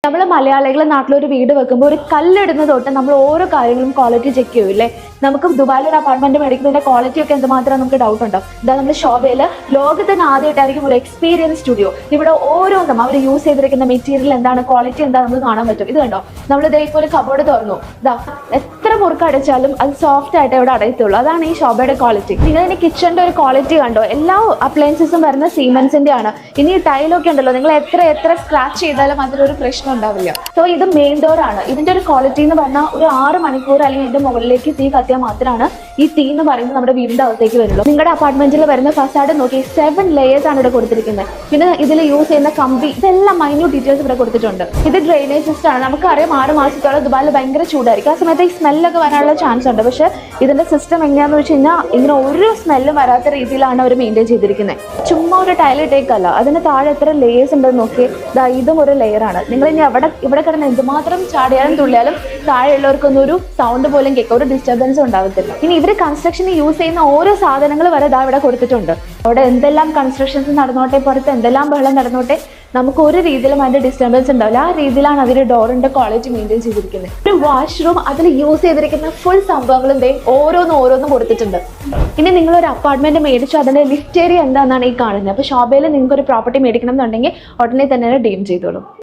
നമ്മൾ മലയാളികൾ നാട്ടിലൊരു വീട് വെക്കുമ്പോൾ ഒരു കല്ലിടുന്ന തൊട്ട് നമ്മൾ ഓരോ കാര്യങ്ങളും ക്വാളിറ്റി ചെക്ക് ചെയ്യൂല്ലേ. നമുക്ക് ദുബായിലൊരു അപ്പാർട്ട്മെന്റ് മേടിക്കുന്നതിന്റെ ക്വാളിറ്റി ഒക്കെ എന്തുമാത്രം നമുക്ക് ഡൗട്ട് ഉണ്ടാവും. ഇതാ നമ്മൾ ശോഭയിൽ ലോകത്തിന് ആദ്യമായിട്ടായിരിക്കും ഒരു എക്സ്പീരിയൻസ് സ്റ്റുഡിയോ. ഇവിടെ ഓരോന്നും അവർ യൂസ് ചെയ്തിരിക്കുന്ന മെറ്റീരിയൽ എന്താണ്, ക്വാളിറ്റി എന്താ നമുക്ക് കാണാൻ പറ്റും. ഇത് കണ്ടോ, നമ്മൾ ഇതേപോലെ കബോർഡ് തുറന്നു, ഇതാ എത്ര മുറുക്ക് അടച്ചാലും അത് സോഫ്റ്റ് ആയിട്ട് ഇവിടെ അടയത്തുള്ളൂ. അതാണ് ഈ ശോഭയുടെ ക്വാളിറ്റി. നിങ്ങൾ ഇനി കിച്ചണിന്റെ ഒരു ക്വാളിറ്റി കണ്ടോ, എല്ലാ അപ്ലയൻസസും വരുന്ന സീമെൻസിന്റെ ആണ്. ഇനി ടൈലൊക്കെ ഉണ്ടല്ലോ, നിങ്ങൾ എത്ര സ്ക്രാച്ച് ചെയ്താലും അതിലൊരു പ്രശ്നം ഉണ്ടാവില്ല. സോ ഇത് മെയിൻ ഡോർ ആണ്. ഇതിന്റെ ഒരു ക്വാളിറ്റി എന്ന് പറഞ്ഞാൽ ഒരു 6 മണിക്കൂർ അല്ലെങ്കിൽ ഇതിന്റെ മുകളിലേക്ക് തീ കത്തിയാൽ മാത്രമാണ് ഈ തീ എന്ന് പറയുന്നത് നമ്മുടെ വീടിന്റെ അകത്തേക്ക് വരുള്ളൂ. നിങ്ങളുടെ അപ്പാർട്ട്മെന്റിൽ വരുന്ന ഫസാഡ് നോക്കി 7 ലേയേഴ്സ് ആണ് ഇവിടെ കൊടുത്തിരിക്കുന്നത്. പിന്നെ ഇതിൽ യൂസ് ചെയ്യുന്ന കമ്പി, ഇതെല്ലാം മൈന്യൂട്ട് ഡീറ്റെയിൽസ് ഇവിടെ കൊടുത്തിട്ടുണ്ട്. ഇത് ഡ്രെയിനേജ് സിസ്റ്റം ആണ്. നമുക്കറിയാം 6 മാസത്തോളം ദുബായിൽ ഭയങ്കര ചൂടായിരിക്കും. ആ സമയത്ത് ഈ സ്മെല്ലൊക്കെ വരാനുള്ള ചാൻസ് ഉണ്ട്. പക്ഷെ ഇതിന്റെ സിസ്റ്റം എങ്ങനെയാന്ന് വെച്ച് കഴിഞ്ഞാൽ ഇങ്ങനെ ഒരു സ്മെല്ലും വരാത്ത രീതിയിലാണ് അവർ മെയിൻറ്റെയിൻ ചെയ്തിരിക്കുന്നത്. ചുമ്മാ ഒരു ടൈൽ ഇട്ടേക്കല്ല, അതിന് താഴെ എത്ര ലേയേഴ്സ് ഉണ്ടെന്ന് നോക്കി. ഇതും ഒരു ലെയർ ആണ്. നിങ്ങൾ ഇനി ഇവിടെ കിടന്ന് എന്തുമാത്രം ചാടിയാലും തുള്ളിയാലും താഴെയുള്ളവർക്കൊന്നും ഒരു സൗണ്ട് പോലും കേൾക്കുക, ഒരു ഡിസ്റ്റർബൻസും ഉണ്ടാവത്തില്ല. ഇനി ഇവർ കൺസ്ട്രക്ഷന് യൂസ് ചെയ്യുന്ന ഓരോ സാധനങ്ങൾ വരെ ഇവിടെ കൊടുത്തിട്ടുണ്ട്. അവിടെ എന്തെല്ലാം കൺസ്ട്രക്ഷൻസ് നടന്നോട്ടെ, പുറത്ത് എന്തെല്ലാം ബഹളം നടന്നോട്ടെ, നമുക്ക് ഒരു രീതിയിലും അതിന്റെ ഡിസ്റ്റർബൻസ് ഉണ്ടാവില്ല. ആ രീതിയിലാണ് അവർ ഡോറിന്റെ ക്വാളിറ്റി മെയിൻറ്റെയിൻ ചെയ്തിരിക്കുന്നത്. ഒരു വാഷ്റൂം, അതിൽ യൂസ് ചെയ്തിരിക്കുന്ന ഫുൾ സംഭവങ്ങളും ഓരോന്നും കൊടുത്തിട്ടുണ്ട്. ഇനി നിങ്ങളൊരു അപ്പാർട്ട്മെന്റ് മേടിച്ചു, അതിന്റെ ലിഫ്റ്റ് ഏരിയ എന്താണെന്നാണ് ഈ കാണുന്നത്. അപ്പോൾ ശോഭയിൽ നിങ്ങൾക്ക് ഒരു പ്രോപ്പർട്ടി മേടിക്കണം എന്നുണ്ടെങ്കിൽ ഉടനെ തന്നെ ഡീം ചെയ്തോളൂ.